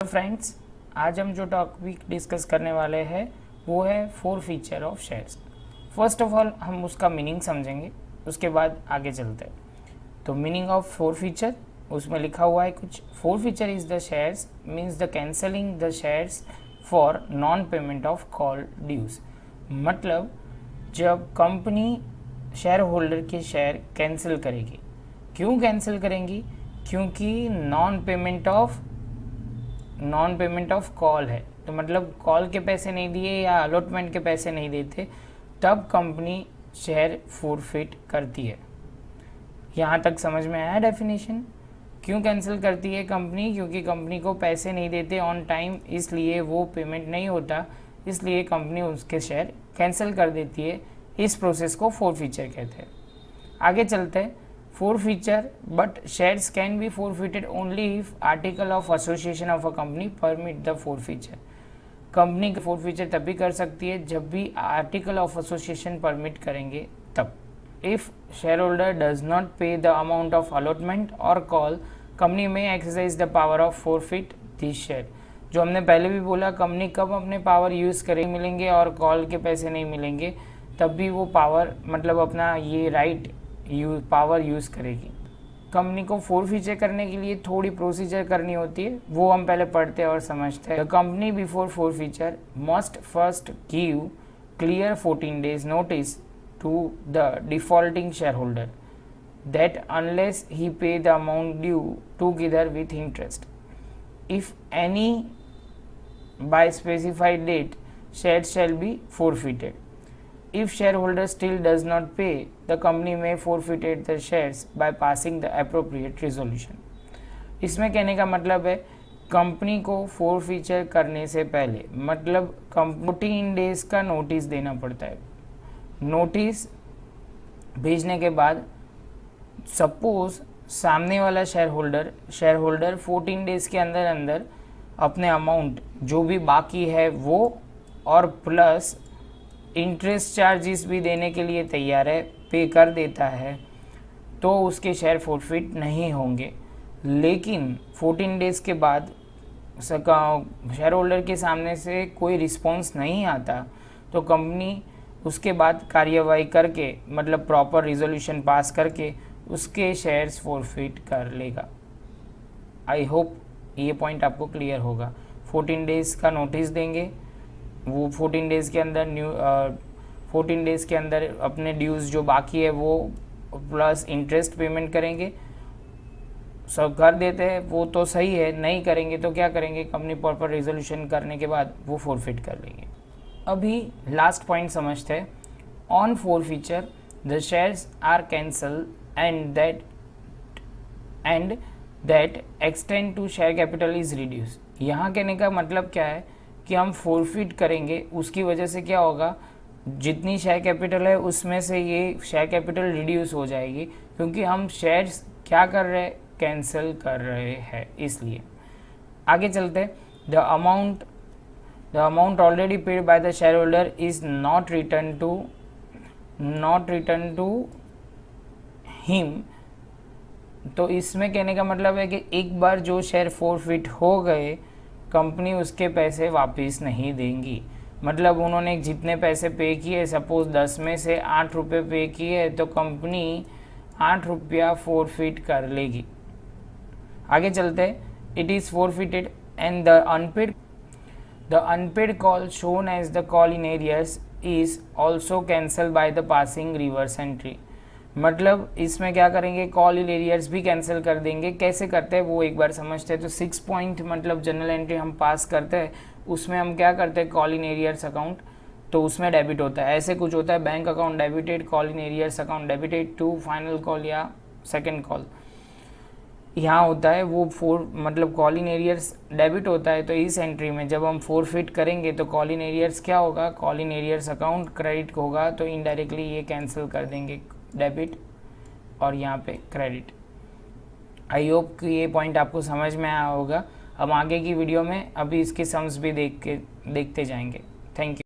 Friends, आज हम जो टॉपिक डिस्कस करने वाले हैं वो है four feature of shares. First of all हम उसका मीनिंग समझेंगे, उसके बाद आगे चलते हैं। तो मीनिंग ऑफ फोर फीचर, उसमें लिखा हुआ है कुछ। Forfeiture is the shares means the cancelling the shares for non payment of call dues. मतलब जब कंपनी शेयर होल्डर के शेयर कैंसिल करेगी। क्यों कैंसिल करेंगी? क्योंकि नॉन पेमेंट ऑफ कॉल है। तो मतलब कॉल के पैसे नहीं दिए या अलॉटमेंट के पैसे नहीं देते, तब कंपनी शेयर फोरफिट करती है। यहाँ तक समझ में आया डेफिनेशन? क्यों कैंसिल करती है कंपनी? क्योंकि कंपनी को पैसे नहीं देते ऑन टाइम, इसलिए वो पेमेंट नहीं होता, इसलिए कंपनी उसके शेयर कैंसिल कर देती है। इस प्रोसेस को फोर फीचर कहते हैं। आगे चलते हैं। Four feature but shares can be forfeited only if article of association of a company permit the four feature. Company four feature तभी कर सकती है जब भी आर्टिकल ऑफ एसोसिएशन परमिट करेंगे तब। If share holder does not पे the amount of allotment और कॉल, कंपनी में exercise the power of forfeit this share. जो हमने पहले भी बोला, कंपनी कब अपने पावर यूज़ करें मिलेंगे और कॉल के पैसे नहीं मिलेंगे, तब भी वो पावर मतलब अपना ये राइट पावर यूज़ करेगी। कंपनी को फोर फीचर करने के लिए थोड़ी प्रोसीजर करनी होती है, वो हम पहले पढ़ते हैं और समझते हैं। The company before four feature must first give clear 14 days notice to the defaulting shareholder that unless he pay the amount due together with interest, if any by specified date, shares shall be forfeited. If shareholder still does not pay, the company may forfeit the shares by passing the appropriate resolution. इसमें कहने का मतलब है company को four feature करने से पहले मतलब 14 days का नोटिस देना पड़ता है। नोटिस भेजने के बाद सपोज सामने वाला शेयर होल्डर 14 days के अंदर अंदर अपने अमाउंट जो भी बाकी है वो और प्लस इंटरेस्ट चार्जेस भी देने के लिए तैयार है, पे कर देता है, तो उसके शेयर फोरफिट नहीं होंगे। लेकिन 14 days के बाद शेयर होल्डर के सामने से कोई रिस्पॉन्स नहीं आता, तो कंपनी उसके बाद कार्यवाही करके मतलब प्रॉपर रिजोल्यूशन पास करके उसके शेयर्स फोरफिट कर लेगा। आई होप ये पॉइंट आपको क्लियर होगा। 14 days का नोटिस देंगे, वो 14 days के अंदर 14 days के अंदर अपने ड्यूज़ जो बाकी है वो प्लस इंटरेस्ट पेमेंट करेंगे। सब कर देते हैं वो तो सही है, नहीं करेंगे तो क्या करेंगे? कंपनी प्रॉपर रिजोल्यूशन करने के बाद वो फोरफिट कर लेंगे। अभी लास्ट पॉइंट समझते हैं। On forfeiture the shares are cancel and that extend to share capital is reduce. यहाँ कहने का मतलब क्या है कि हम फोरफिट करेंगे, उसकी वजह से क्या होगा, जितनी शेयर कैपिटल है उसमें से ये शेयर कैपिटल रिड्यूस हो जाएगी, क्योंकि हम शेयर्स क्या कर रहे हैं? कैंसिल कर रहे हैं। इसलिए आगे चलते हैं। The amount already paid by the share holder is not return to him. तो इसमें कहने का मतलब है कि एक बार जो शेयर फोरफिट हो गए, कंपनी उसके पैसे वापस नहीं देंगी। मतलब उन्होंने जितने पैसे पे किए, सपोज 10 में से 8 रुपये पे किए, तो कंपनी 8 रुपया फोरफिट कर लेगी। आगे चलते। It is forfeited and the unpaid call shown as the call in arrears is also cancel by the passing reverse entry. मतलब इसमें क्या करेंगे? कॉल इन एरियर्स भी कैंसिल कर देंगे। कैसे करते हैं वो एक बार समझते हैं। तो 6 पॉइंट मतलब जनरल एंट्री हम पास करते हैं, उसमें हम क्या करते हैं? कॉल इन एरियर्स अकाउंट, तो उसमें डेबिट होता है। ऐसे कुछ होता है, bank account debited, call in arrears account debited to final call या सेकेंड कॉल। यहाँ होता है वो मतलब कॉल इन एरियर्स डेबिट होता है। तो इस एंट्री में जब हम फोरफिट करेंगे तो कॉल इन एरियर्स क्या होगा? Call in arrears account credit होगा, तो इनडायरेक्टली ये कैंसिल कर देंगे डेबिट और यहाँ पे क्रेडिट। आई होप कि ये पॉइंट आपको समझ में आया होगा। हम आगे की वीडियो में अभी इसके सम्स भी देखते जाएंगे। Thank you.